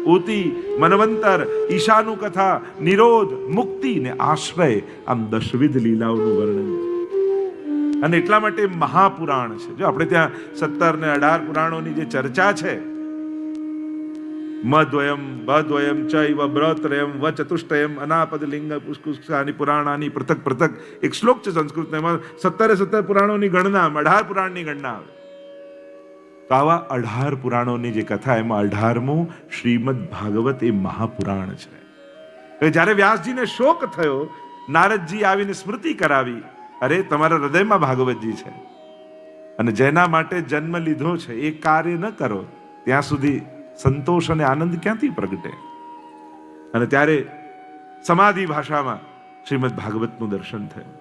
ઉતિ, મનવંતર, ઈશાનું કથા, નિરોધ, મુક્તિ ને આશ્રય, આમ દશવિધ લીલાઓનું વર્ણન છે. અને એટલા માટે મહાપુરાણ છે. જો આપણે ત્યાં 17 ને 18 પુરાણોની જે ચર્ચા છે, મદ્વયમ ભદ્વયમ ચૈવ બ્રત્રયમ વ ચતુષ્ટયમ અનાપદ લિંગ પુષ્કુષ્કાની પુરાણાની પૃથક પૃથક એક શ્લોક છે સંસ્કૃતમાં, એમાં 17 પુરાણોની ગણના, 18 પુરાણની ગણના આવે. તો આવા 18 પુરાણોની જે કથા, એમાં 18મું શ્રીમદ ભાગવત એ મહાપુરાણ છે. જ્યારે વ્યાસજીને શોક થયો, નારદજી આવીને સ્મૃતિ કરાવી, અરે તમારા હૃદયમાં ભાગવતજી છે અને જેના માટે જન્મ લીધો છે એ કાર્ય ન કરો ત્યાં સુધી સંતોષ અને આનંદ ક્યાંથી પ્રગટે. અને ત્યારે સમાધિ ભાષામાં શ્રીમદ ભાગવતનું દર્શન થયું.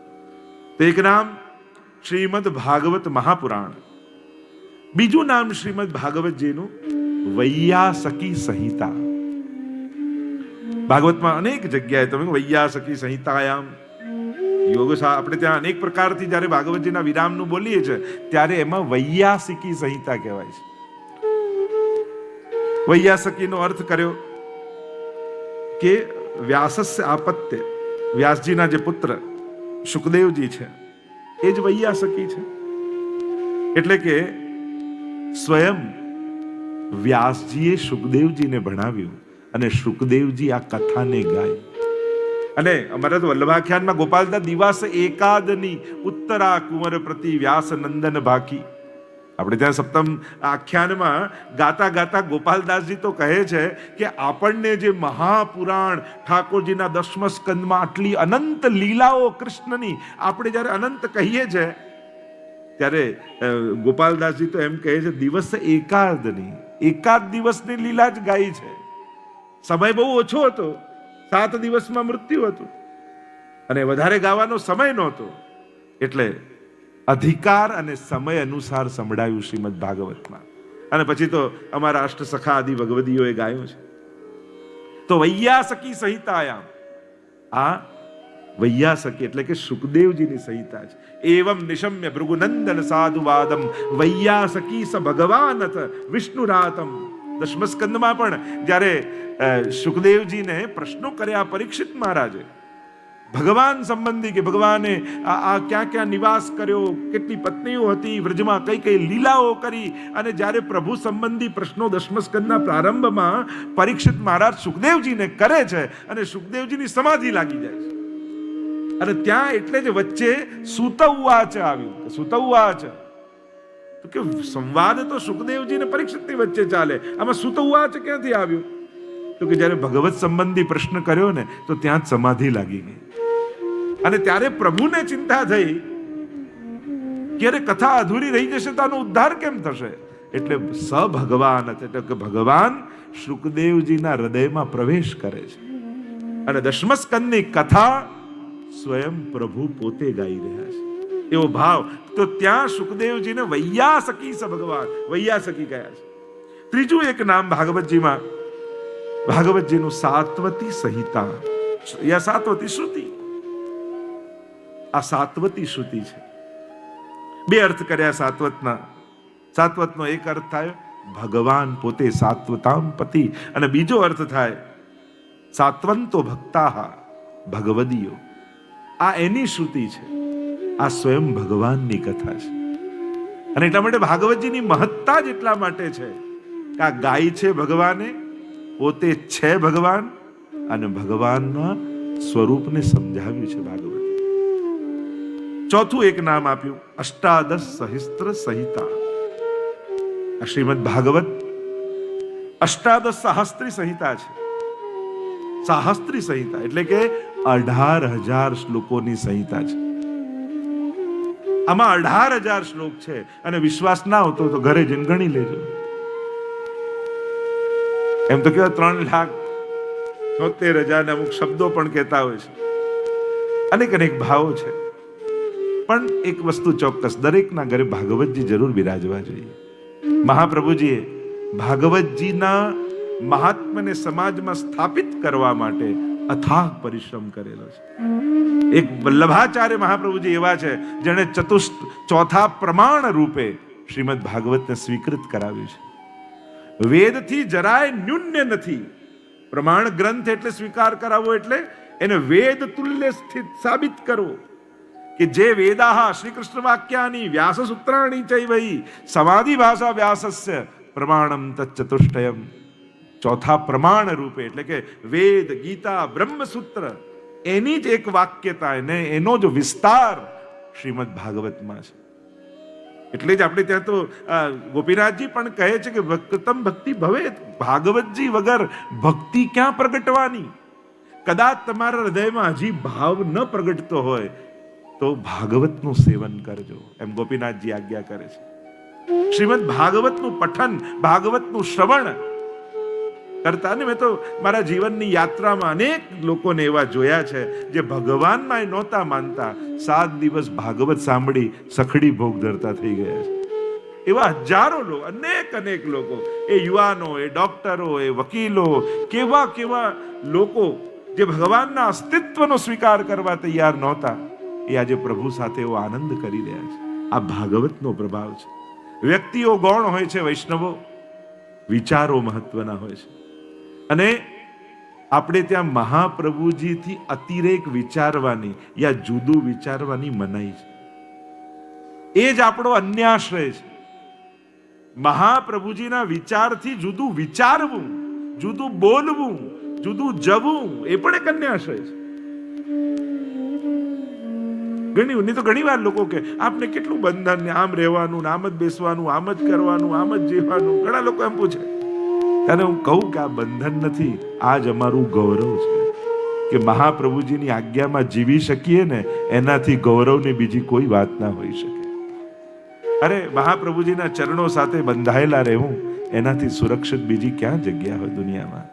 તો એક નામ શ્રીમદ ભાગવત મહાપુરાણ, બીજું નામ શ્રીમદ ભાગવતજીનું વૈયાસકી સંહિતા. ભાગવતમાં અનેક જગ્યાએ તમે વૈયાસકી સંહિતાયામ યોગ, આપણે ત્યાં અનેક પ્રકારથી જ્યારે ભાગવતજીના વિરામનું બોલીએ છીએ ત્યારે એમાં વૈયાસિકી સંહિતા કહેવાય છે. વૈયાસકીનો અર્થ કર્યો કે વ્યાસસ્ય આપત્ય, વ્યાસજીના જે પુત્ર શુકદેવજી છે એ જ વૈયાસકી છે. એટલે કે સ્વયં વ્યાસજીએ શુકદેવજીને ભણાવ્યું અને શુકદેવજી આ કથાને ગાઈ. અને અમારા તો વલ્લભાખ્યાનમાં ગોપાલદાસ દિવસ એકાદની ઉત્તરા કુંવર પ્રતિ વ્યાસ નંદન બાકી. આપણે ત્યાં સપ્તમ આખ્યાનમાં ગાતા ગાતા ગોપાલદાસજી તો કહે છે કે આપણને જે મહાપુરાણ ઠાકોરજીના 10મ સ્કંદમાં આટલી અનંત લીલાઓ કૃષ્ણની આપણે જ્યારે અનંત કહીએ છીએ ત્યારે ગોપાલદાસજી તો એમ કહે છે દિવસ એકાદની, એકાદ દિવસની લીલા જ ગાઈ છે. સમય બહુ ઓછો હતો, 7 દિવસમાં મૃત્યુ હતું અને વધારે ગાવાનો સમય નહોતો, એટલે અધિકાર અને સમય અનુસાર સંભળાયું શ્રીમદ ભાગવતમાં. અને પછી તો અમારા અષ્ટસખા આદિ ભગવદીઓએ ગાયું છે. તો વૈયાસકી સંહિતાયામ, આ વૈયાસકી એટલે કે શુકદેવજીની સંહિતા છે. એવમ નિશમ્ય ભૃગુનંદન સાધુવાદમ વૈયાસકી સ ભગવાનથ વિષ્ણુરાતમ. 10મ સ્કંદમાં પણ જ્યારે શુકદેવજીને પ્રશ્નો કર્યા પરીક્ષિત મહારાજે ભગવાન સંબંધી, કે ભગવાને આ ક્યાં ક્યાં નિવાસ કર્યો, કેટલી પત્નીઓ હતી, વ્રજમાં કઈ કઈ લીલાઓ કરી, અને જ્યારે પ્રભુ સંબંધી પ્રશ્નો 10મ સ્કંદના પ્રારંભમાં પરીક્ષિત મહારાજ સુખદેવજીને કરે છે અને સુખદેવજીની સમાધિ લાગી જાય છે. અને ત્યાં એટલે જ વચ્ચે સૂત ઉવાચ આવ્યું. સૂત ઉવાચ તો કે સંવાદ તો સુખદેવજી ને પરીક્ષિતની વચ્ચે ચાલે, આમાં સૂત ઉવાચ ક્યાંથી આવ્યું? તો કે જ્યારે ભગવત સંબંધી પ્રશ્ન કર્યો ને તો ત્યાં જ સમાધિ લાગી ગઈ. અને ત્યારે પ્રભુને ચિંતા થઈ કે અરે કથા અધૂરી રહી જશે તો આનો ઉદ્ધાર કેમ થશે? એટલે સભગવાન, એટલે કે ભગવાન શુકદેવજીના હૃદયમાં પ્રવેશ કરે છે અને 10મ સ્કંદની કથા સ્વયં પ્રભુ પોતે ગાઈ રહ્યા છે, એવો ભાવ. તો ત્યાં શુકદેવજીને વૈયાસકી સ ભગવાન, વૈયાસકી કહ્યા છે. ત્રીજું એક નામ ભાગવતજીમાં, ભાગવતજીનું સાત્વતી સંહિતા યા સાત્વતી શ્રુતિ. આ સાત્વતી શ્રુતિ છે. બે અર્થ કર્યા સાત્વતના. સાત્વતનો એક અર્થ થાય ભગવાન પોતે સાત્વતામ પતિ, અને બીજો અર્થ થાય સાત્વંતો ભક્તાહ ભગવદીયો. આ એની શ્રુતિ છે, આ સ્વયં ભગવાનની કથા છે. અને એટલા માટે ભાગવતજીની મહત્તા જ એટલા માટે છે કે આ ગાય છે ભગવાને, પોતે છે ભગવાન, અને ભગવાનના સ્વરૂપને સમજાવ્યું છે ભાગવત. ચોથું એક નામ આપ્યું અષ્ટાદશ સહસ્ત્ર સંહિતા. શ્રીમદ ભાગવત અષ્ટાદશ સહસ્ત્રી સંહિતા છે. સહસ્ત્રી સંહિતા એટલે કે 18,000 શ્લોકોની સંહિતા છે. આમાં 18,000 શ્લોક છે, અને વિશ્વાસ ના હોતો તો ઘરે જઈને ગણી લેજો. એમ તો કેવા 3,76,000 અમુક શબ્દો પણ કહેતા હોય છે, અનેક અનેક ભાવો છે. પણ એક વસ્તુ ચોક્કસ, દરેકના ઘરે ભાગવતજી જરૂર બિરાજવા જોઈએ. મહાપ્રભુજીએ ભાગવતજીના મહાત્મ્યને સમાજમાં સ્થાપિત કરવા માટે અથાગ પરિશ્રમ કરેલો છે. એક વલ્લભાચાર્ય મહાપ્રભુજી એવા છે જેણે ચોથા પ્રમાણ રૂપે શ્રીમદ ભાગવતને સ્વીકૃત કરાવ્યું છે. વેદથી જરાય ન્યૂન્ય નથી. પ્રમાણ ગ્રંથ એટલે સ્વીકાર કરાવવો એટલે એને વેદ તુલ્ય સ્થિત સાબિત કરવો કે જે વેદાહ શ્રી કૃષ્ણ વાક્યાની વ્યાસ સૂત્રાણી ચૈવહી સમાધિ ભાષા વ્યાસસ્ય પ્રમાણમ તચ્ચતુષ્ટયમ. ચોથા પ્રમાણ રૂપે એટલે કે વેદ, ગીતા, બ્રહ્મસૂત્ર એની જ એક વાક્યતા એને એનો જ વિસ્તાર શ્રીમદ ભાગવતમાં છે. એટલે જ આપણે ત્યાં તો ગોપીનાથજી પણ કહે છે કે ભક્તમ ભક્તિ ભવે. ભાગવતજી વગર ભક્તિ ક્યાં પ્રગટવાની? કદાચ તમારા હૃદયમાં હજી ભાવ ન પ્રગટતો હોય તો ભાગવતનું સેવન કરજો, એમ ગોપીનાથજી આજ્ઞા કરે છે. શ્રીમદ ભાગવતનું પઠન, ભાગવતનું શ્રવણ કરતા ને મેં તો મારા જીવનની યાત્રામાં અનેક લોકોને એવા જોયા છે જે ભગવાનમાં નહોતા માનતા, 7 દિવસ ભાગવત સાંભળી સખડી ભોગ ધરતા થઈ ગયા છે. એવા હજારો લોકો, અનેક લોકો, એ યુવાનો, એ ડોક્ટરો, એ વકીલો, કેવા કેવા લોકો જે ભગવાનના અસ્તિત્વનો સ્વીકાર કરવા તૈયાર નહોતા, એ આજે પ્રભુ સાથે એવો આનંદ કરી રહ્યા છે. આ ભાગવતનો પ્રભાવ છે. વ્યક્તિઓ ગૌણ હોય છે, વૈષ્ણવો વિચારો મહત્વના હોય છે. અને આપણે ત્યાં મહાપ્રભુજીથી અતિરેક વિચારવાની યા જુદું વિચારવાની મનાઈ છે. એ જ આપણો અન્યાશ્રય છે. મહાપ્રભુજીના વિચારથી જુદું વિચારવું, જુદું બોલવું, જુદું જવું, એ પણ એક અન્યાશ્રય છે. ઘણી વાર લોકો કે આપને કેટલું બંધન, આમ રહેવાનું, આમ જ બેસવાનું, આમ જ કરવાનું, આમ જ જીવવાનું. ઘણા લોકો એમ પૂછે, ત્યારે હું કહું કે આ બંધન નથી, આ જ અમારું ગૌરવ છે કે મહાપ્રભુજીની આજ્ઞામાં જીવી શકીએ ને, એનાથી ગૌરવની બીજી કોઈ વાત ના હોઈ શકે. અરે મહાપ્રભુજીના ચરણો સાથે બંધાયેલા રહેવું, એનાથી સુરક્ષિત બીજી ક્યાં જગ્યા હોય દુનિયામાં?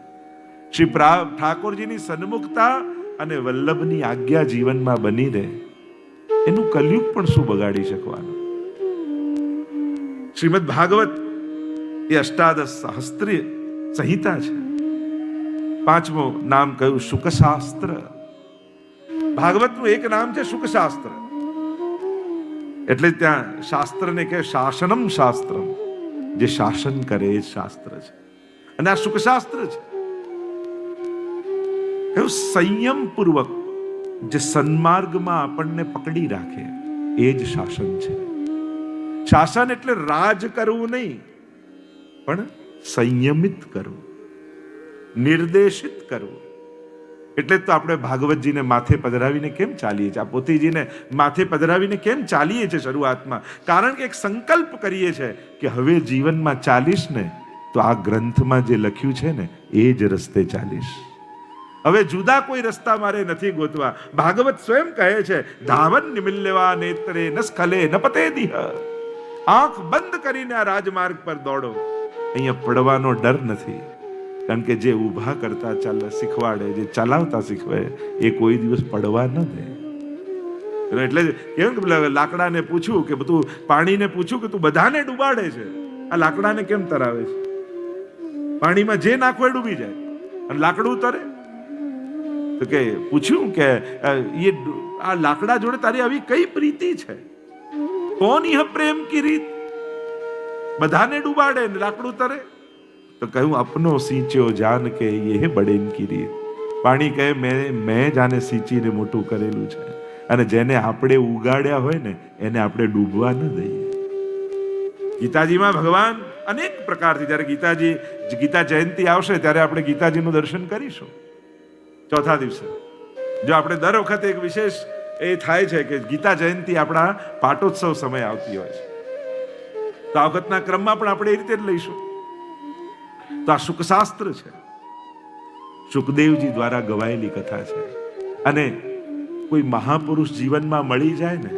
શ્રી ઠાકોરજીની સન્મુખતા અને વલ્લભની આજ્ઞા જીવનમાં બની રહે, એનું કલયુગ પણ શું બગાડી શકવાનું? શ્રીમદ ભાગવત એ અષ્ટાદશ સહસ્ત્રીય સંહિતા છે. 5મું નામ કયું? શુકશાસ્ત્ર. ભાગવતનું એક નામ છે શુકશાસ્ત્ર. એટલે ત્યાં શાસ્ત્રને કહે શાસનમ શાસ્ત્રમ, જે શાસન કરે એ શાસ્ત્ર છે. અને આ શુકશાસ્ત્ર છે. એવું સંયમ પૂર્વક જે સન્માર્ગમાં આપણને પકડી રાખે, એ જ શાસન છે. શાસન એટલે રાજ કરવું નહીં, પણ સંયમિત કરવું, નિર્દેશિત કરવું. એટલે તો આપણે ભાગવતજીને માથે પધરાવીને કેમ ચાલીએ છીએ, આ પોતીજીને માથે પધરાવીને કેમ ચાલીએ છીએ શરૂઆતમાં? કારણ કે એક સંકલ્પ કરીએ છીએ કે હવે જીવનમાં ચાલીશ ને તો આ ગ્રંથમાં જે લખ્યું છે ને એ જ રસ્તે ચાલીશ. હવે જુદા કોઈ રસ્તા મારે નથી ગોતવા. ભાગવત સ્વયં કહે છે, ધાવન નિમિલ્યવા નેત્રે ન સ્ખલે ન પતે દિહ. આંખ બંધ કરીને આ રાજમાર્ગ પર દોડો. અહીંયા પડવાનો ડર નથી, કારણ કે જે ઊભા કરતા શીખવાડે, જે ચલાવતા શીખવે, એ કોઈ દિવસ પડવા ન દે. એટલે કેમ કે લાકડાને પૂછ્યું કે તું, પાણીને પૂછ્યું કે તું બધાને ડૂબાડે છે, આ લાકડાને કેમ તરાવે છે? પાણીમાં જે નાખો એ ડૂબી જાય અને લાકડું તરે. તો કે પૂછ્યું કે આ લાકડા જોડે તારી આવી કઈ પ્રીતિ છે? કોણ યહ પ્રેમ કી રીત? બધાને ડૂબાડે ને લાકડું તરે. તો કહ્યું અપનો સિંચ્યો જાન કે યહ બડેન કી રીત. પાણી કહે મેં જાને સિંચીને મોટું કરેલું છે, અને જેને આપણે ઉગાડ્યા હોય ને એને આપણે ડૂબવા ન દઈએ. ગીતાજીમાં ભગવાન અનેક પ્રકારથી, જ્યારે ગીતા જયંતિ આવશે ત્યારે આપણે ગીતાજીનું દર્શન કરીશું ચોથા દિવસે. જો આપણે દર વખતે એક વિશેષ એ થાય છે કે ગીતા જયંતિ આપણા પાટોત્સવ સમય આવતી હોય છે, તો આ વખતના ક્રમમાં પણ આપણે એ રીતે જ લઈશું. તો આ શુકશાસ્ત્ર છે, શુકદેવજી દ્વારા ગવાયેલી કથા છે. અને કોઈ મહાપુરુષ જીવનમાં મળી જાય ને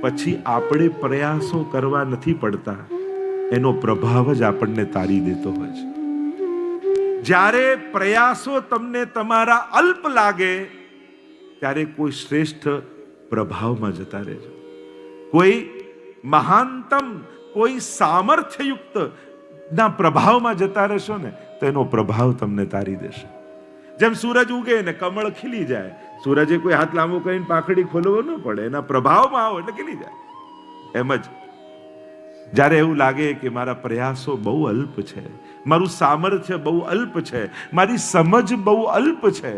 પછી આપણે પ્રયાસો કરવા નથી પડતા, એનો પ્રભાવ જ આપણને તારી દેતો હોય છે. જ્યારે પ્રયાસો તમને તમારા અલ્પ લાગે ત્યારે કોઈ શ્રેષ્ઠ પ્રભાવમાં જતા રહેજો. કોઈ મહાનતમ, કોઈ સામર્થ્યયુક્ત ના પ્રભાવમાં જતા રહેશો ને તો એનો પ્રભાવ તમને તારી દેશે. જેમ સૂરજ ઉગે ને કમળ ખીલી જાય, સૂરજે કોઈ હાથ લાંબો કરીને પાંખડી ખોલવો ન પડે, એના પ્રભાવમાં આવો એટલે ખીલી જાય. એમ જ જ્યારે એવું લાગે કે મારા પ્રયાસો બહુ અલ્પ છે, મારું સામર્થ્ય બહુ અલ્પ છે, મારી સમજ બહુ અલ્પ છે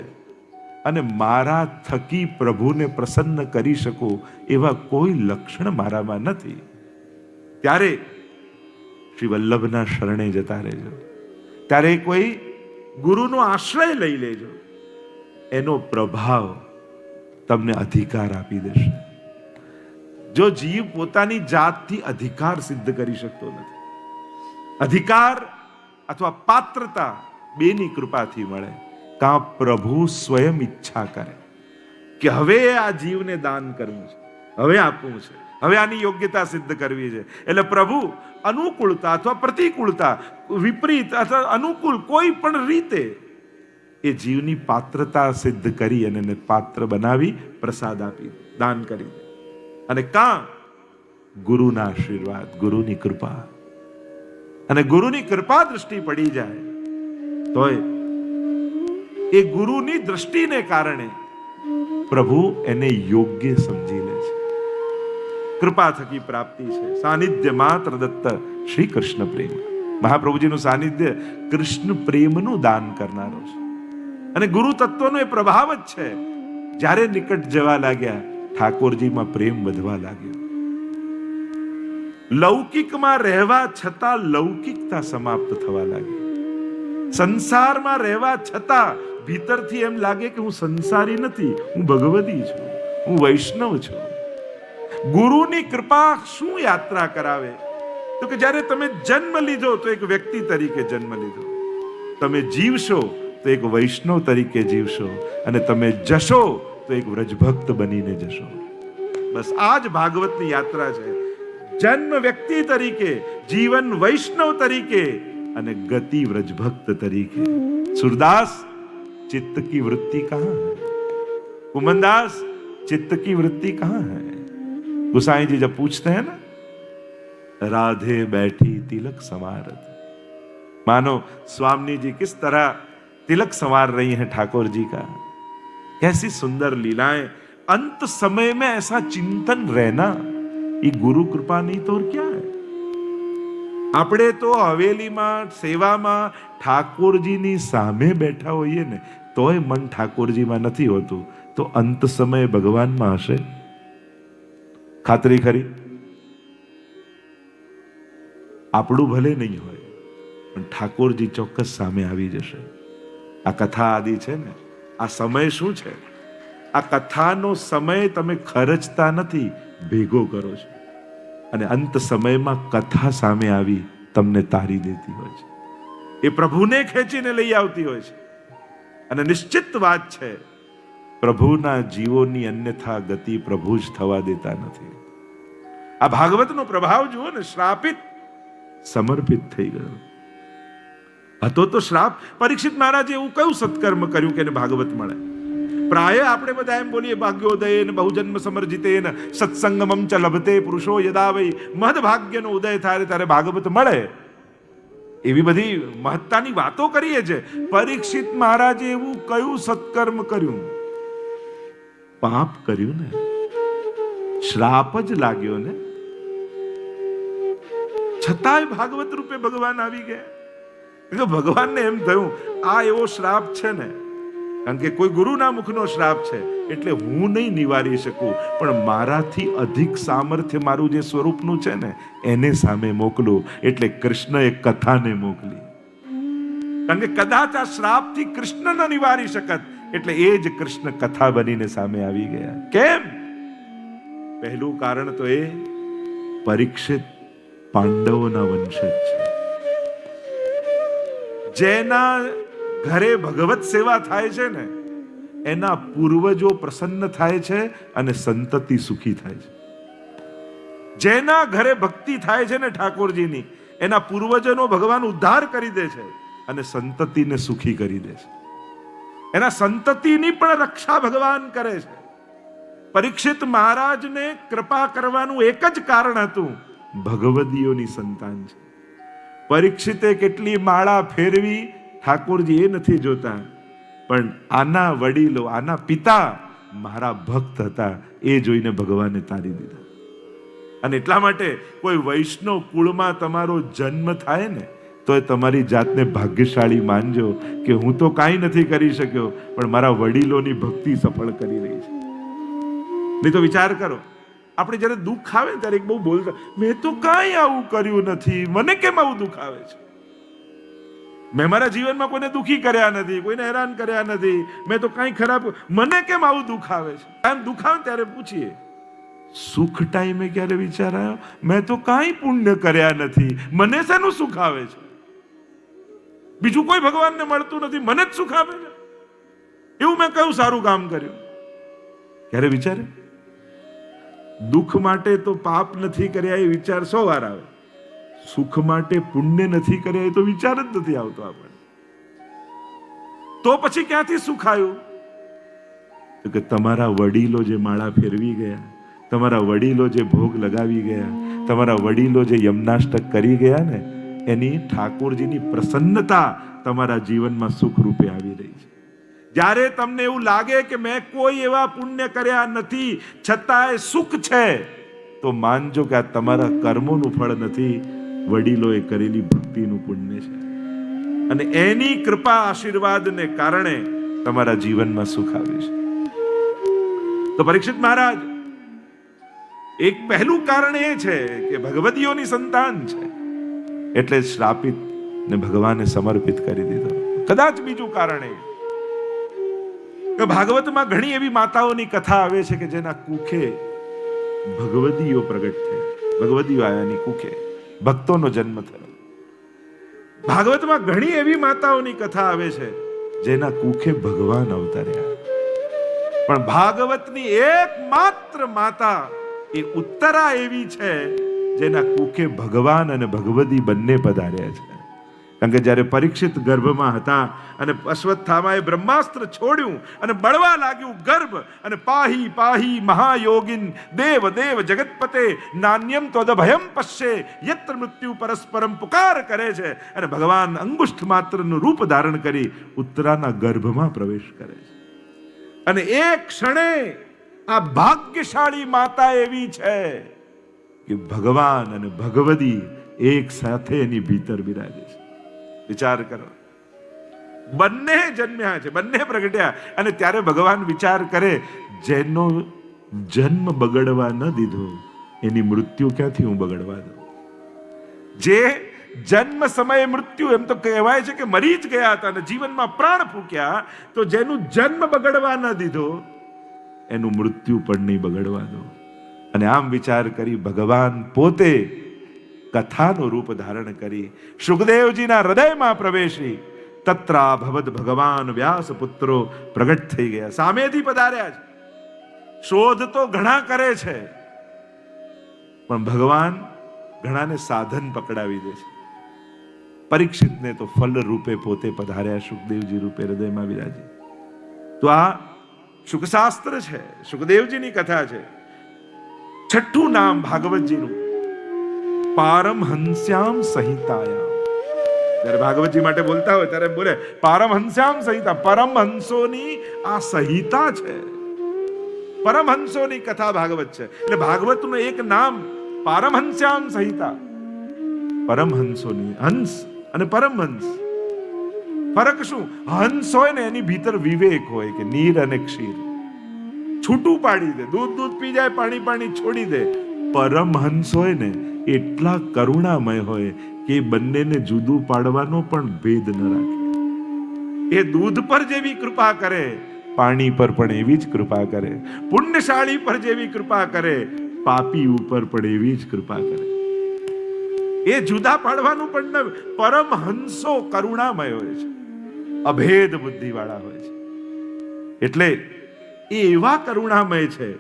અને મારા થકી પ્રભુને પ્રસન્ન કરી શકું એવા કોઈ લક્ષણ મારામાં નથી, ત્યારે શ્રી વલ્લભના શરણે જતા રહેજો. ત્યારે કોઈ ગુરુનો આશ્રય લઈ લેજો. એનો પ્રભાવ તમને અધિકાર આપી દેશે. જો જીવ પોતાની જાતથી અધિકાર સિદ્ધ કરી શકતો નથી, અધિકાર અથવા પાત્રતા બેની કૃપાથી મળે, કાં પ્રભુ સ્વયં ઈચ્છા કરે કે હવે આ જીવને દાન કરવું છે, હવે આપવું છે, હવે આની યોગ્યતા સિદ્ધ કરવી છે, એટલે પ્રભુ અનુકૂળતા અથવા પ્રતિકૂળતા, વિપરીત અથવા અનુકૂળ કોઈ પણ રીતે એ જીવની પાત્રતા સિદ્ધ કરી અને એને પાત્ર બનાવી પ્રસાદ આપી દાન કરી દે. અને કાં ગુરુના આશીર્વાદ, ગુરુની કૃપા, અને ગુરુની કૃપા દ્રષ્ટિ પડી જાય તોય એ ગુરુની દ્રષ્ટિને કારણે પ્રભુ એને યોગ્ય સમજી લે છે. કૃપા થકી પ્રાપ્તિ છે. સાનિધ્ય માત્ર દત્ત શ્રી કૃષ્ણ પ્રેમ. મહાપ્રભુજીનું સાનિધ્ય કૃષ્ણ પ્રેમનું દાન કરનારો છે. અને ગુરુ તત્વનો એ પ્રભાવ જ છે. જ્યારે નિકટ જવા લાગ્યા ઠાકોરજીમાં પ્રેમ વધવા લાગ્યો. લૌકિકમાં રહેવા છતાં લૌકિકતા સમાપ્ત થવા લાગી. સંસારમાં રહેવા છતાં ભીતરથી એમ લાગે કે હું સંસારી નથી, હું ભગવદી છું, હું વૈષ્ણવ છું. ગુરુની કૃપા શું યાત્રા કરાવે? તો કે જ્યારે તમે જન્મ લીધો તો એક વ્યક્તિ તરીકે જન્મ લીધો, તમે જીવશો તો એક વૈષ્ણવ તરીકે જીવશો, અને તમે જશો તો એક વ્રજભક્ત બનીને જશો. બસ આ જ ભાગવતની યાત્રા છે. જન્મ વ્યક્તિ તરીકે, જીવન વૈષ્ણવ તરીકે અને ગતિ વ્રજભક્ત તરીકે. સુરદાસ, चित्त की वृत्ति कहां है? कुमनदास, चित्त की वृत्ति कहां है? गोसाई जी जब पूछते हैं ना, राधे बैठी तिलक संवारत, मानो स्वामी जी किस तरह तिलक संवार रही हैं ठाकुर जी का. कैसी सुंदर लीलाएं. अंत समय में ऐसा चिंतन रहना, ये गुरु कृपा नहीं तो और क्या है? આપણે તો હવેલીમાં સેવામાં ઠાકોરજીની સામે બેઠા હોઈએ ને તોય મન ઠાકોરજીમાં નથી હોતું, તો અંત સમયે ભગવાનમાં હશે? ખાતરી ખરી? આપણું ભલે નહીં હોય પણ ઠાકોરજી ચોક્કસ સામે આવી જશે. આ કથા આદિ છે ને, આ સમય શું છે? આ કથાનો સમય તમે ખર્ચતા નથી, ભેગો કરો છો, અને અંત સમયમાં કથા સામે આવી તમને તારી દેતી હોય છે. એ પ્રભુને ખેંચીને લઈ આવતી હોય છે. અને નિશ્ચિત વાત છે, પ્રભુના જીવોની અન્યથા ગતિ પ્રભુ જ થવા દેતા નથી. આ ભાગવતનો પ્રભાવ જુઓ ને. શ્રાપિત સમર્પિત થઈ ગયો હતો તો શ્રાપ. પરીક્ષિત મહારાજે એવું કયું સત્કર્મ કર્યું કે એને ભાગવત મળે? પ્રાય આપણે બધા એમ બોલીએ ભાગ્યોદયેન બહુજન્મ સમર્જિતેન સત્સંગમમ ચ લભતે પુરુષો યદા વૈ મહદભાગ્યનો ઉદય થાય ત્યારે ભાગવત મળે. એવી બધી મહત્તાની વાતો કરીએ છે. પરીક્ષિત મહારાજે એવું કયું સત્કર્મ કર્યું? પાપ કર્યું ને, શ્રાપ જ લાગ્યો ને, છતાંય ભાગવત રૂપે ભગવાન આવી ગયા. ભગવાનને એમ થયું આ એવો શ્રાપ છે ને, કારણ કે કોઈ ગુરુના મુખનો શ્રાપ છે એટલે હું નહીં નિવારી શકું, પણ મારાથી અધિક સામર્થ્ય મારું જે સ્વરૂપનું છે ને એને સામે મોકલું. એટલે કૃષ્ણએ કથાને મોકલી. કારણ કે કદાચ આ શ્રાપથી કૃષ્ણ ન નિવારી શકત, એટલે એ જ કૃષ્ણ કથા બનીને સામે આવી ગયા. કેમ? પહેલું કારણ તો એ, પરીક્ષિત પાંડવોના વંશજ છે. જેના ઘરે ભગવત સેવા થાય છે ને એના પૂર્વજો પ્રસન્ન થાય છે અને સંતતિ સુખી થાય છે. જેના ઘરે ભક્તિ થાય છે ને ઠાકોરજીની, એના પૂર્વજનો ભગવાન ઉદ્ધાર કરી દે છે અને સંતતિને સુખી કરી દે છે. એના સંતતિની પણ રક્ષા ભગવાન કરે છે. પરીક્ષિત મહારાજને કૃપા કરવાનું એક જ કારણ હતું, ભગવદીઓની સંતાન છે. પરીક્ષિતે કેટલી માળા ફેરવી ઠાકોરજી એ નથી જોતા, પણ આના વડીલો, આના પિતા મારા ભક્ત હતા, એ જોઈને ભગવાને તારી દીધા. અને એટલા માટે કોઈ વૈષ્ણવ કુળમાં તમારો જન્મ થાય ને તો તમારી જાતને ભાગ્યશાળી માનજો કે હું તો કાંઈ નથી કરી શક્યો, પણ મારા વડીલોની ભક્તિ સફળ કરી રહી છે. નહીં તો વિચાર કરો, આપણે જ્યારે દુઃખ આવે ત્યારે એક બહુ બોલતા, મેં તો કાંઈ આવું કર્યું નથી, મને કેમ આવું દુઃખ આવે છે? મેં મારા જીવનમાં કોઈને દુઃખી કર્યા નથી, કોઈને હેરાન કર્યા નથી, મેં તો કાંઈ ખરાબ, મને કેમ આવું દુઃખ આવે છે? આમ દુઃખ આવે ત્યારે પૂછીએ, સુખ ટાઈમે ક્યારે વિચાર આવ્યો, મેં તો કાંઈ પુણ્ય કર્યા નથી, મને શેનું સુખ આવે છે? બીજું કોઈ ભગવાનને મળતું નથી, મને જ સુખ આવે છે? એવું મેં કયું સારું કામ કર્યું? ક્યારે વિચારે? દુઃખ માટે તો પાપ નથી કર્યા એ વિચાર 100 વાર આવે, સુખ માટે પુણ્ય નથી કર્યા એ તો વિચાર જ નથી આવતો આપણને. તો પછી ક્યાંથી સુખ આવ્યું? તો કે તમારા વડીલો જે માળા ફેરવી ગયા, તમારા વડીલો જે ભોગ લગાવી ગયા, તમારા વડીલો જે યમનાષ્ટક કરી ગયા ને, એની ઠાકોરજીની પ્રસન્નતા તમારા જીવનમાં સુખ રૂપે આવી રહી છે. જ્યારે તમને એવું લાગે કે મેં કોઈ એવા પુણ્ય કર્યા નથી છતાંય સુખ છે, તો માનજો કે આ તમારા કર્મોનું ફળ નથી, વડીલોએ કરેલી ભક્તિનું પુણ્ય છે. અને એની કૃપા આશીર્વાદને કારણે તમારા જીવનમાં સુખ આવ્યું છે. તો પરીક્ષિત મહારાજ, એક પહેલું કારણ એ છે કે ભગવતીઓની સંતાન છે એટલે શ્રાપિત ને ભગવાને સમર્પિત કરી દીધો. કદાચ બીજું કારણ એ કે ભાગવતમાં ઘણી એવી માતાઓની કથા આવે છે કે જેના કુખે ભગવતીઓ પ્રગટ થયા, ભગવતીઓ આયાની કુખે ભક્તોનો જન્મ થયો. ભાગવતમાં ઘણી એવી માતાઓની કથા આવે છે જેના કુખે ભગવાન અવતર્યા. પણ ભાગવતની એકમાત્ર માતા એ ઉત્તરા એવી છે જેના કુખે ભગવાન અને ભગવતી બંને પધાર્યા છે. કારણ કે જ્યારે પરીક્ષિત ગર્ભમાં હતા અને અશ્વત્થામાએ બ્રહ્માસ્ત્ર છોડ્યું અને બળવા લાગ્યું ગર્ભ, અને પાહી પાહી મહાયોગિન દેવ દેવ જગતપતે નાન્યમ ત્વદભયમ પશ્યે યત્ર મૃત્યુ પરસ્પરમ પુકાર કરે છે, અને ભગવાન અંગુષ્ઠ માત્રનું રૂપ ધારણ કરી ઉત્તરાના ગર્ભમાં પ્રવેશ કરે છે. અને એક ક્ષણે આ ભાગ્યશાળી માતા એવી છે કે ભગવાન અને ભગવતી એક સાથે એની ભીતર બિરાજે છે. વિચાર કરો, બંને જન્મ્યા છે, બંને પ્રગટ્યા, અને ત્યારે ભગવાન વિચાર કરે, જેનો જન્મ બગડવા ન દીધો એની મૃત્યુ ક્યાંથી હું બગડવા દઉં? જે જન્મ સમયે મૃત્યુ, એમ તો કહેવાય છે કે મરી જ ગયા હતા અને જીવનમાં પ્રાણ ફૂક્યા, તો જેનું જન્મ બગડવા ન દીધો એનું મૃત્યુ પણ નહીં બગડવા દો. અને આમ વિચાર કરી ભગવાન પોતે કથાનું રૂપ ધારણ કરી સુખદેવજીના હૃદયમાં પ્રવેશી તત્રા ભવદ ભગવાન વ્યાસ પુત્રો પ્રગટ થઈ ગયા, સામેથી પધાર્યા છે. શોધ તો ઘણા કરે છે, પણ ભગવાન ઘણાને સાધન પકડાવી દે છે. પરીક્ષિતને તો ફલ રૂપે પોતે પધાર્યા, સુખદેવજી રૂપે હૃદયમાં વિરાજી. તો આ સુખશાસ્ત્ર છે, સુખદેવજીની કથા છે. છઠ્ઠું નામ ભાગવતજીનું પારમહંસ્યામ સંહિતાયામ. જ્યારે ભાગવતજી માટે બોલતા હોય ત્યારે બોલે પારમહંસ્યામ સંહિતા, પરમહંસોની આ સંહિતા છે, પરમહંસોની કથા ભાગવત છે. એટલે ભાગવતનું એક નામ પારમહંસ્યામ સંહિતા, પરમહંસોની, હંસ અને પરમહંસ. ફરક શું? હંસ હોય ને એની ભીતર વિવેક હોય કે નીર અને ક્ષીર, છૂટું પાડી દે, દૂધ દૂધ પી જાય, પાણી પાણી છોડી દે. પરમહંસ હોય ને એટલા કરુણામય હોય કે બંનેને જુદું પાડવાનો પણ ભેદ ન રાખે. એ દૂધ પર જેવી કૃપા કરે, પાણી પર પણ એવી જ કૃપા કરે. પુણ્યશાળી પર જેવી કૃપા કરે, પાપી ઉપર પણ એવી જ કૃપા કરે. એ જુદા પાડવાનું પણ ન. પરમહંસો કરુણામય હોય છે, અભેદ બુદ્ધિ વાળા હોય છે. એટલે એ એવા કરુણામય છે,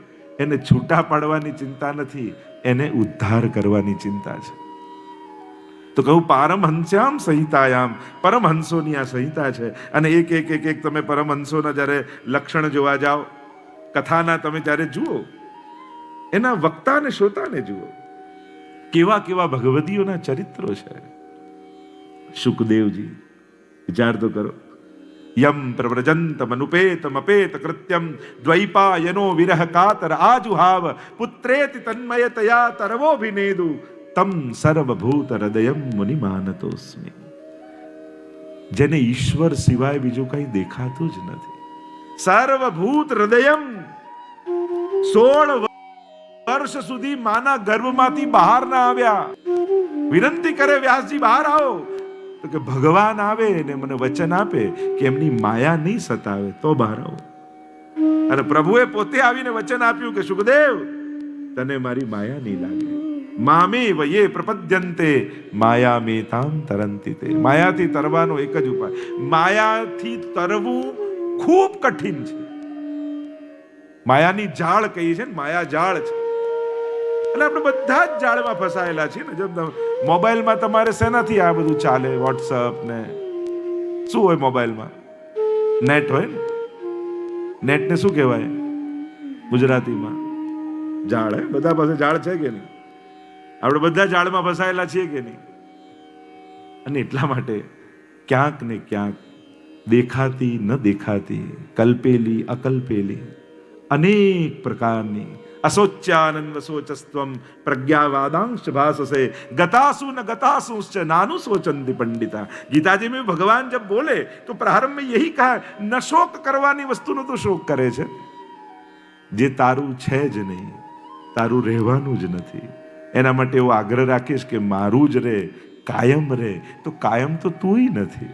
એને છૂટા પાડવાની ચિંતા નથી, એને ઉદ્ધાર કરવાની ચિંતા છે. તો કહું પારમહંસ્યામ સંહિતાયામ, પરમહંસોની આ સંહિતા છે. અને એક એક એક એક તમે પરમહંસોના જ્યારે લક્ષણ જોવા જાઓ, કથાના તમે જ્યારે જુઓ, એના વક્તા અને શ્રોતાને જુઓ, કેવા કેવા ભગવતીઓના ચરિત્રો છે. સુખદેવજી, વિચાર તો કરો, યમ પ્રવ્રજંતમનુપેતમપેત કૃત્યમ દ્વૈપાયનો વિરહ કાતર આજુહાવ પુત્રેતિ તન્મયતયા તરવોભિનેદુ તમ સર્વભૂત હૃદયમ મુનિ માનતોસ્મિ. જેને ઈશ્વર સિવાય બીજું કઈ દેખાતું જ નથી. સર્વભૂત હૃદયમ. 16 વર્ષ સુધી માના ગર્ભમાંથી બહાર ના આવ્યા. વિનંતી કરે વ્યાસજી બહાર આવો, તો કે ભગવાન આવે ને મને વચન આપે કે એમની માયા નહીં સતાવે તો બહાર આવો. અને પ્રભુએ પોતે આવીને વચન આપ્યું કે સુખદેવ તને મારી માયા નહીં લાગે. મામે વયે પ્રપદ્યંતે માયા મેતામ તરંતિ તે. માયાથી તરવાનો એક જ ઉપાય. માયાથી તરવું ખૂબ કઠિન છે. માયાની જાળ કહી છે ને, માયા જાળ છે. એટલે આપણે બધા જ જાળમાં ફસાયેલા છીએ ને. જેમ મોબાઈલમાં તમારે શેનાથી આ બધું ચાલે? વોટ્સઅપ ને શું હોય મોબાઈલમાં? નેટ હોય ને. નેટને શું કહેવાય ગુજરાતીમાં? જાળ. હે બધા પાસે જાળ છે કે નહીં? આપણે બધા જાળમાં ફસાયેલા છીએ કે નહીં? અને એટલા માટે ક્યાંક ને ક્યાંક દેખાતી ન દેખાતી, કલ્પેલી અકલ્પેલી અનેક પ્રકારની અશોચ્યાનંદ શોચસ્ત્વમ પ્રજ્ઞાવાદાંશ ભાષસે ગતાસુ ન गतासुश्च नानु सोचंति पंडिता. गीताजी में भगवान जब बोले तो प्रारंभ में यही कहा, न शोक करवानी वस्तुનો તો શોક કરે છે. જે તારું છે જ નહીં, તારું રહેવાનું જ નથી, એના માટે એવો આગ્રહ રાખીશ કે મારું જ રે, કાયમ રે. તો કાયમ તો તું નથી.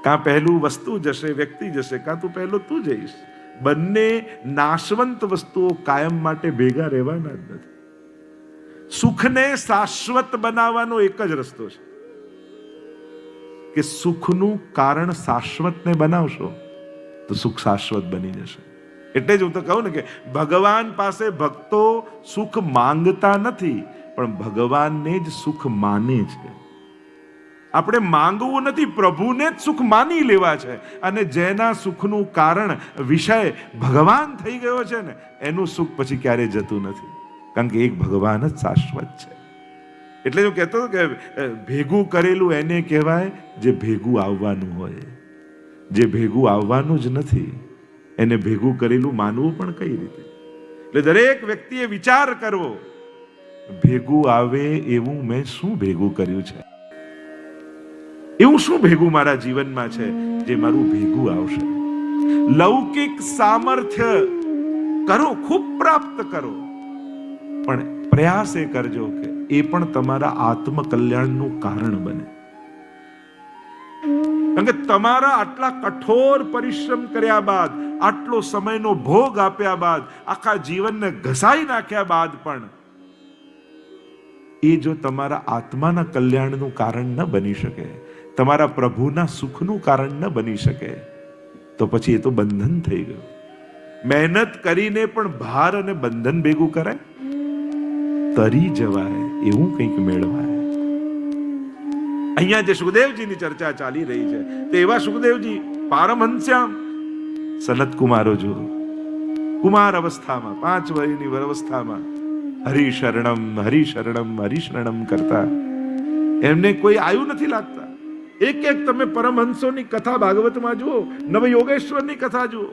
કાં પહેલું વસ્તુ જશે, વ્યક્તિ જશે, કાં તું પહેલો તું જઈશ. બંને નાશવંત વસ્તુઓ કાયમ માટે ભેગા રહેવાના જ નથી. સુખને શાશ્વત બનાવવાનો એક જ રસ્તો છે કે સુખનું કારણ શાશ્વતને બનાવશો તો સુખ શાશ્વત બની જશે. એટલે જ હું તો કહું ને કે ભગવાન પાસે ભક્તો સુખ માંગતા નથી, પણ ભગવાનને જ સુખ માને છે. આપણે માંગવું નથી, પ્રભુને જ સુખ માની લેવા છે. અને જેના સુખનું કારણ વિષય ભગવાન થઈ ગયો છે ને, એનું સુખ પછી ક્યારેય જતું નથી. કારણ કે એક ભગવાન જ શાશ્વત છે. એટલે હું કહેતો કે ભેગું કરેલું એને કહેવાય જે ભેગું આવવાનું હોય. જે ભેગું આવવાનું જ નથી એને ભેગું કરેલું માનવું પણ કઈ રીતે? એટલે દરેક વ્યક્તિએ વિચાર કરવો, ભેગું આવે એવું મેં શું ભેગું કર્યું છે? એવું શું ભેગું મારા જીવનમાં છે જે મારું ભેગું આવશે? લૌકિક સામર્થ્ય કરો, ખૂબ પ્રાપ્ત કરો, પણ પ્રયાસ એ કરજો કે એ પણ તમારા આત્મકલ્યાણનું કારણ બને. કારણ કે તમારા આટલા કઠોર પરિશ્રમ કર્યા બાદ, આટલો સમયનો ભોગ આપ્યા બાદ, આખા જીવનને ઘસાઈ નાખ્યા બાદ પણ એ જો તમારા આત્માના કલ્યાણનું કારણ ન બની શકે, તમારા પ્રભુના સુખનું કારણ ન બની શકે, તો પછી એ તો બંધન થઈ ગયું. મહેનત કરીને પણ ભાર અને બંધન ભેગું કરાય? તરી જવાય એવું કંઈક મેળવાય. અહીંયા જે સુખદેવજીની ચર્ચા ચાલી રહી છે તે એવા સુખદેવજી પારમહંસ્યામ સનત કુમારો જો કુમાર અવસ્થામાં, 5 વર્ષની અવસ્થામાં હરિશરણમ હરિશરણમ હરિશરણમ કરતા એમને કોઈ આયુ નથી લાગતા. એક એક તમે પરમહંસોની કથા ભાગવતમાં જુઓ, નવયોગેશ્વરની કથા જુઓ.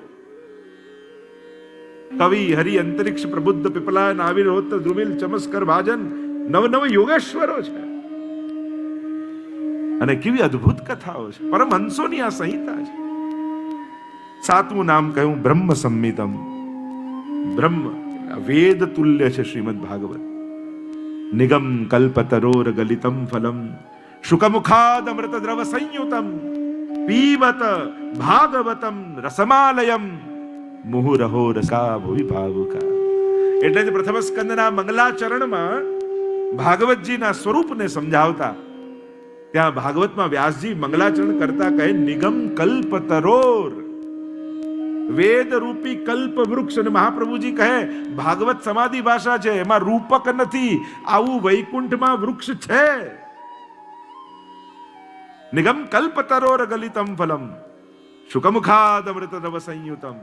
કવિ હરિ અંતરિક્ષ પ્રબુદ્ધ પીપલા નાવિરોત દ્રુમિલ ચમસ્કર ભાજન નવ યોગેશ્વરો છે. અને કેવી અદ્ભુત કથાઓ છે. પરમહંસોની આ સંહિતા છે. 7મું નામ કહ્યું બ્રહ્મ સંમિતમ. બ્રહ્મ વેદ તુલ્ય છે શ્રીમદ ભાગવત. નિગમ કલ્પતરોર ગલિતમ ફલમ શુકમુખાદ અમૃત દ્રવ સંયુતમ પીબત ભાગવતમ રસમાલયમ મુહુરહો રસા ભુવિ ભાવુકા. એટલે જ પ્રથમ સ્કંદના મંગલાચરણમાં ભાગવતજીના સ્વરૂપને સમજાવતા ત્યાં ભાગવતમાં વ્યાસજી મંગલાચરણ કરતા કહે નિગમ કલ્પતરોર, વેદ રૂપી કલ્પ વૃક્ષ. અને મહાપ્રભુજી કહે ભાગવત સમાધિ ભાષા છે, એમાં રૂપક નથી, આવું વૈકુંઠમાં વૃક્ષ છે. નિગમ કલ્પતરોર ગલિતમ ફલમ શુકમુખાદ અમૃત દ્રવ સંયુતમ.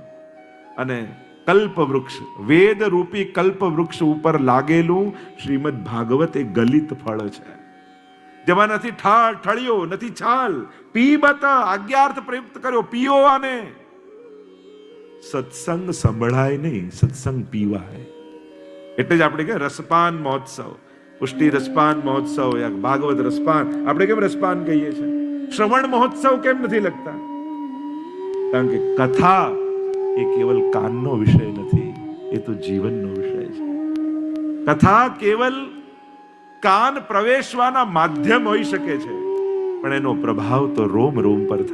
અને કલ્પ વૃક્ષ, વેદ રૂપી કલ્પ વૃક્ષ ઉપર લાગેલું શ્રીમદ ભાગવત એ ગલિત ફળ છે. જેમાં નથી ઠાળ ઠળિયો, નથી છાલ. પીબત આજ્ઞાર્થ પ્રયુક્ત કર્યો, પીઓ આને. સત્સંગ સંભળાય નહીં, સત્સંગ પીવાય. એટલે જ આપણે કે રસપાન મહોત્સવ, પુષ્ટિ રસપાન મહોત્સવ, યા ભાગવત રસપાન. આપણે કેમ રસપાન કહીએ છીએ? શ્રવણ મહોત્સવ કેમ નથી લખતા? કારણ કે કથા એ કેવલ કાનનો વિષય નથી, એ તો જીવનનો વિષય છે. કથા કેવલ કાન પ્રવેશવાના માધ્યમ હોઈ શકે છે, પણ એનો પ્રભાવ તો રોમ રોમ પર થાય.